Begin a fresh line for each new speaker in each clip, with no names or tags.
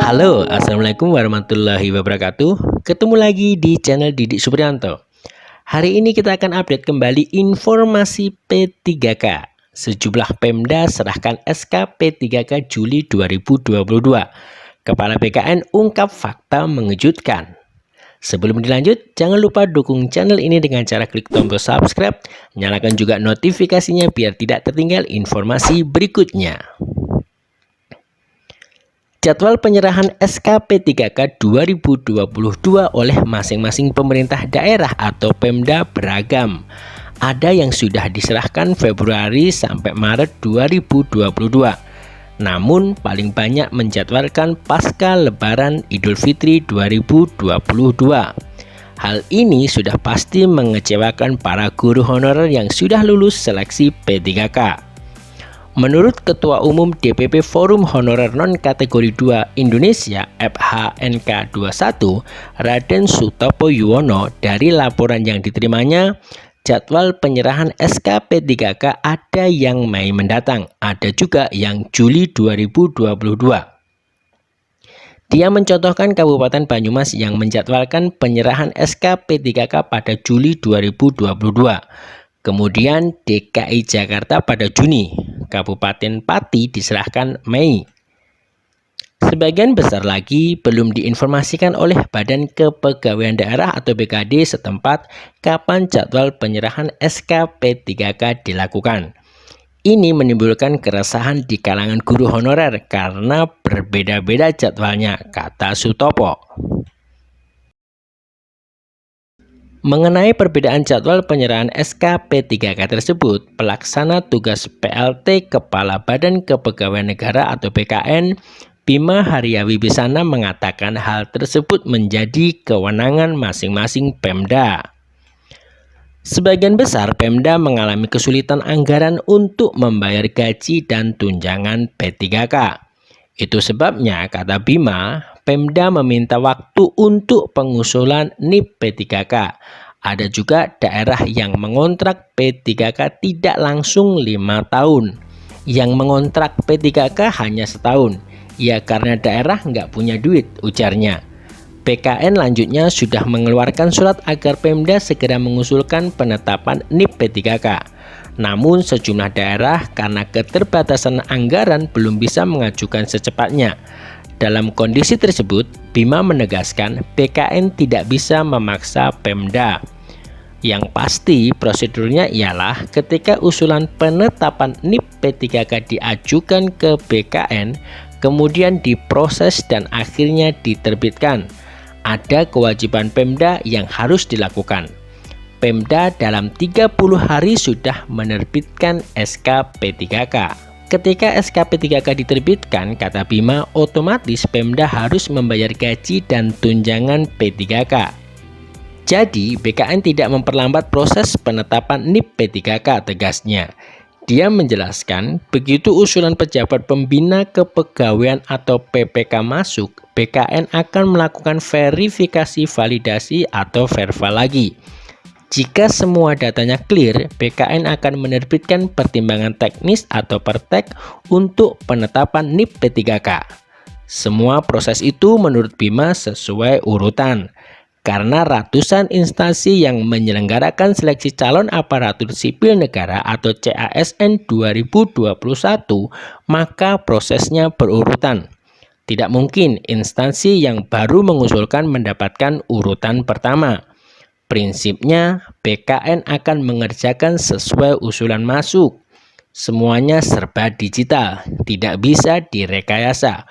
Halo, assalamualaikum warahmatullahi wabarakatuh. Ketemu lagi di channel Didik Supriyanto. Hari ini kita akan update kembali informasi P3K. Sejumlah Pemda serahkan SK P3K Juli 2022. Kepala BKN ungkap fakta mengejutkan. Sebelum dilanjut, jangan lupa dukung channel ini dengan cara klik tombol subscribe, nyalakan juga notifikasinya biar tidak tertinggal informasi berikutnya. Jadwal penyerahan SK P3K 2022 oleh masing-masing pemerintah daerah atau Pemda beragam. Ada yang sudah diserahkan Februari sampai Maret 2022. Namun paling banyak menjadwalkan pasca Lebaran Idul Fitri 2022. Hal ini sudah pasti mengecewakan para guru honorer yang sudah lulus seleksi P3K. Menurut Ketua Umum DPP Forum Honorer Non-Kategori 2 Indonesia FHNK 21, Raden Sutopo Yuwono, dari laporan yang diterimanya, jadwal penyerahan SK P3K ada yang Mei mendatang, ada juga yang Juli 2022. Dia mencontohkan Kabupaten Banyumas yang menjadwalkan penyerahan SK P3K pada Juli 2022. Kemudian DKI Jakarta pada Juni, Kabupaten Pati diserahkan Mei. Sebagian besar lagi belum diinformasikan oleh Badan Kepegawaian Daerah atau BKD setempat kapan jadwal penyerahan SK P3K dilakukan. Ini menimbulkan keresahan di kalangan guru honorer karena berbeda-beda jadwalnya, kata Sutopo. Mengenai perbedaan jadwal penyerahan SK P3K tersebut, Pelaksana Tugas PLT Kepala Badan Kepegawaian Negara atau BKN, Bima Haria Wibisana mengatakan hal tersebut menjadi kewenangan masing-masing Pemda. Sebagian besar Pemda mengalami kesulitan anggaran untuk membayar gaji dan tunjangan P3K. Itu sebabnya, kata Bima, Pemda meminta waktu untuk pengusulan NIP P3K. Ada juga daerah yang mengontrak P3K tidak langsung 5 tahun. Yang mengontrak P3K hanya setahun. Ya karena daerah nggak punya duit, ujarnya. BKN lanjutnya sudah mengeluarkan surat agar Pemda segera mengusulkan penetapan NIP P3K. Namun sejumlah daerah karena keterbatasan anggaran belum bisa mengajukan secepatnya. Dalam kondisi tersebut, Bima menegaskan BKN tidak bisa memaksa Pemda. Yang pasti prosedurnya ialah ketika usulan penetapan NIP P3K diajukan ke BKN, kemudian diproses dan akhirnya diterbitkan. Ada kewajiban Pemda yang harus dilakukan. Pemda dalam 30 hari sudah menerbitkan SK P3K. Ketika SK P3K diterbitkan, kata Bima, otomatis Pemda harus membayar gaji dan tunjangan P3K. Jadi, BKN tidak memperlambat proses penetapan NIP P3K, tegasnya. Dia menjelaskan, begitu usulan pejabat pembina kepegawaian atau PPK masuk, BKN akan melakukan verifikasi validasi atau verval lagi. Jika semua datanya clear, BKN akan menerbitkan pertimbangan teknis atau pertek untuk penetapan NIP P3K. Semua proses itu menurut Bima sesuai urutan. Karena ratusan instansi yang menyelenggarakan seleksi calon aparatur sipil negara atau CASN 2021, maka prosesnya berurutan. Tidak mungkin instansi yang baru mengusulkan mendapatkan urutan pertama. Prinsipnya, BKN akan mengerjakan sesuai usulan masuk. Semuanya serba digital, tidak bisa direkayasa.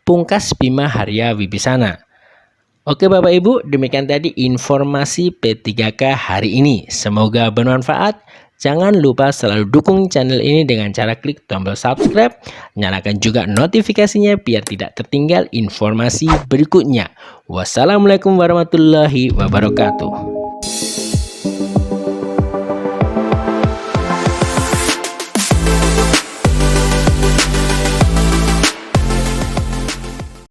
Pungkas Bima Haria Wibisana. Oke Bapak Ibu, demikian tadi informasi P3K hari ini. Semoga bermanfaat. Jangan lupa selalu dukung channel ini dengan cara klik tombol subscribe, nyalakan juga notifikasinya biar tidak tertinggal informasi berikutnya. Wassalamualaikum warahmatullahi wabarakatuh.